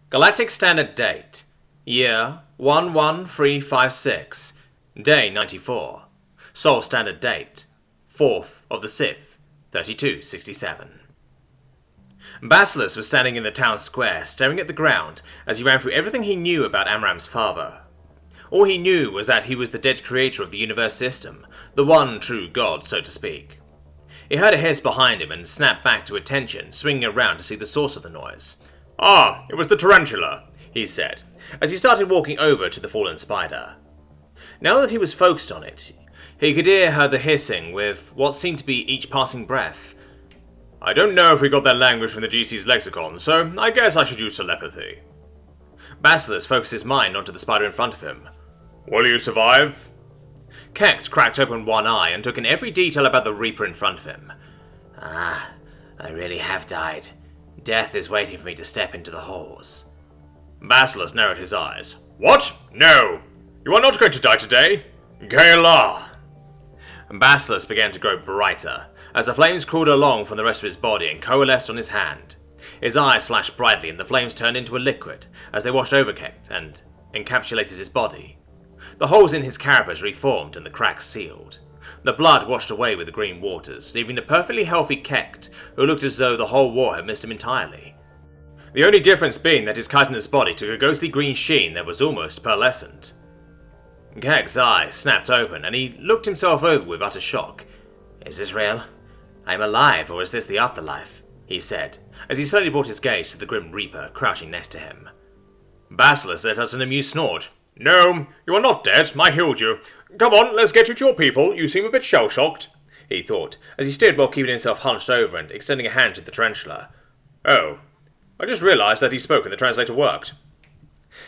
Galactic Standard Date. Year 11356. Day 94. Sol Standard Date. 4th of the 6th, 3267. Basileus was standing in the town square, staring at the ground as he ran through everything he knew about Amram's father. All he knew was that he was the dead creator of the universe system, the one true god, so to speak. He heard a hiss behind him and snapped back to attention, swinging around to see the source of the noise. "Ah, it was the tarantula," he said, as he started walking over to the fallen spider. Now that he was focused on it, he could hear her the hissing with what seemed to be each passing breath. "I don't know if we got that language from the GC's lexicon, so I guess I should use telepathy." Basileus focused his mind onto the spider in front of him. "Will you survive?" Kecht cracked open one eye and took in every detail about the Reaper in front of him. "Ah, I really have died. Death is waiting for me to step into the halls." Basileus narrowed his eyes. "What? No! You are not going to die today! Gayla!" Basileus began to grow brighter, as the flames crawled along from the rest of his body and coalesced on his hand. His eyes flashed brightly and the flames turned into a liquid as they washed over Kecht and encapsulated his body. The holes in his carapace reformed and the cracks sealed. The blood washed away with the green waters, leaving a perfectly healthy Kecht who looked as though the whole war had missed him entirely. The only difference being that his chitinous body took a ghostly green sheen that was almost pearlescent. Kecht's eyes snapped open and he looked himself over with utter shock. "Is this real? I'm alive, or is this the afterlife?" he said, as he slowly brought his gaze to the Grim Reaper crouching next to him. Basileus let out an amused snort. "No, you are not dead. I healed you. Come on, let's get you to your people. You seem a bit shell-shocked," he thought, as he stood while keeping himself hunched over and extending a hand to the tarantula. "Oh, I just realized that he spoke and the translator worked."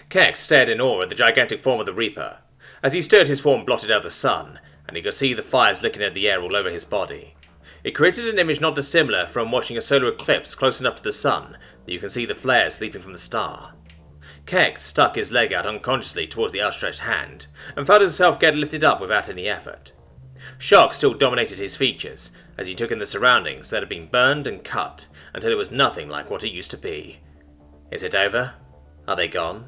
Kecht stared in awe at the gigantic form of the Reaper. As he stood, his form blotted out the sun, and he could see the fires licking at the air all over his body. It created an image not dissimilar from watching a solar eclipse close enough to the sun that you can see the flares leaping from the star. Kecht stuck his leg out unconsciously towards the outstretched hand, and felt himself get lifted up without any effort. Shock still dominated his features, as he took in the surroundings that had been burned and cut, until it was nothing like what it used to be. "Is it over? Are they gone?"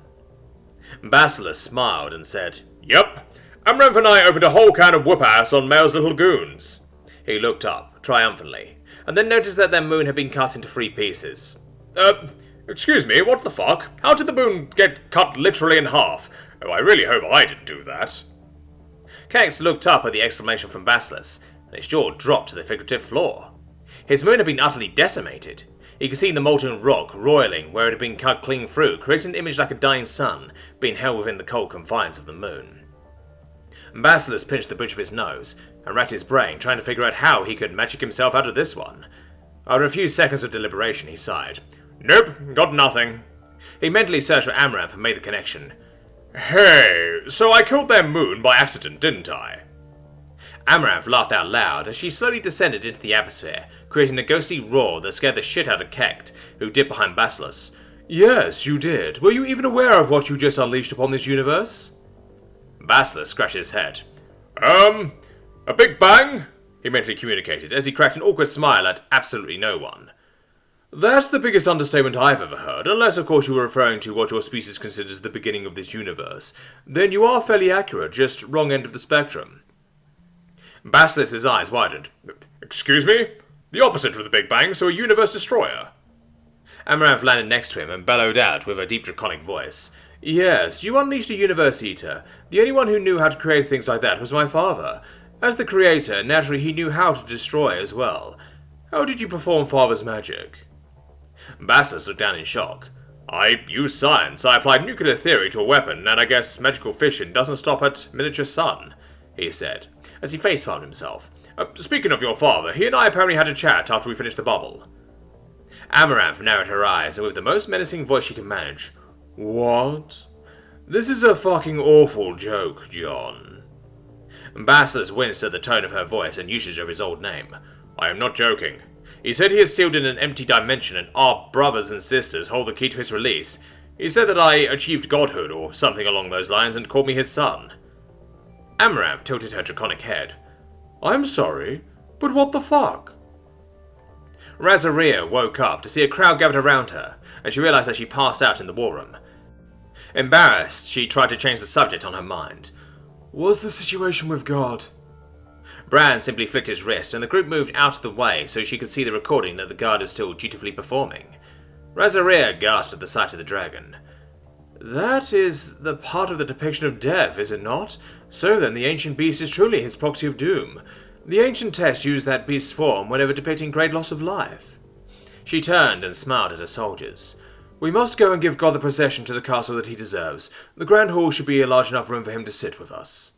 Basileus smiled and said, "Yep. Amram and I opened a whole can of whoop-ass on Mail's little goons." He looked up, triumphantly, and then noticed that their moon had been cut into 3 pieces. Excuse me, what the fuck? How did the moon get cut literally in half? Oh, I really hope I didn't do that." Kecht looked up at the exclamation from Basileus, and his jaw dropped to the figurative floor. His moon had been utterly decimated. He could see the molten rock roiling where it had been cut clean through, creating an image like a dying sun being held within the cold confines of the moon. Basileus pinched the bridge of his nose and racked his brain, trying to figure out how he could magic himself out of this one. After a few seconds of deliberation, he sighed. "Nope, got nothing." He mentally searched for Amaranth and made the connection. "Hey, so I killed their moon by accident, didn't I?" Amaranth laughed out loud as she slowly descended into the atmosphere, creating a ghostly roar that scared the shit out of Kecht, who dipped behind Basileus. "Yes, you did. Were you even aware of what you just unleashed upon this universe?" Basileus scratched his head. A big bang?" he mentally communicated, as he cracked an awkward smile at absolutely no one. "That's the biggest understatement I've ever heard, unless of course you were referring to what your species considers the beginning of this universe. Then you are fairly accurate, just wrong end of the spectrum." Basileus's eyes widened. "Excuse me? The opposite of the Big Bang, so a universe destroyer?" Amaranth landed next to him and bellowed out with a deep draconic voice. "Yes, you unleashed a universe eater. The only one who knew how to create things like that was my father. As the creator, naturally he knew how to destroy as well. How did you perform father's magic?" Basileus looked down in shock. "I used science. I applied nuclear theory to a weapon, and I guess magical fission doesn't stop at miniature sun," he said, as he facepalmed himself. Speaking of your father, he and I apparently had a chat after we finished the bubble." Amaranth narrowed her eyes, and with the most menacing voice she could manage, "What? This is a fucking awful joke, John." Basileus winced at the tone of her voice and usage of his old name. "I am not joking. He said he is sealed in an empty dimension and our brothers and sisters hold the key to his release. He said that I achieved godhood or something along those lines and called me his son." Amaranth tilted her draconic head. "I'm sorry, but what the fuck?" Razaria woke up to see a crowd gathered around her, and she realized that she passed out in the war room. Embarrassed, she tried to change the subject on her mind. What's the situation with God? Bran simply flicked his wrist, and the group moved out of the way so she could see the recording that the guard was still dutifully performing. Razaria gasped at the sight of the dragon. That is the part of the depiction of death, is it not? So then, the ancient beast is truly his proxy of doom. The ancient texts use that beast's form whenever depicting great loss of life. She turned and smiled at her soldiers. We must go and give God the procession to the castle that he deserves. The grand hall should be a large enough room for him to sit with us.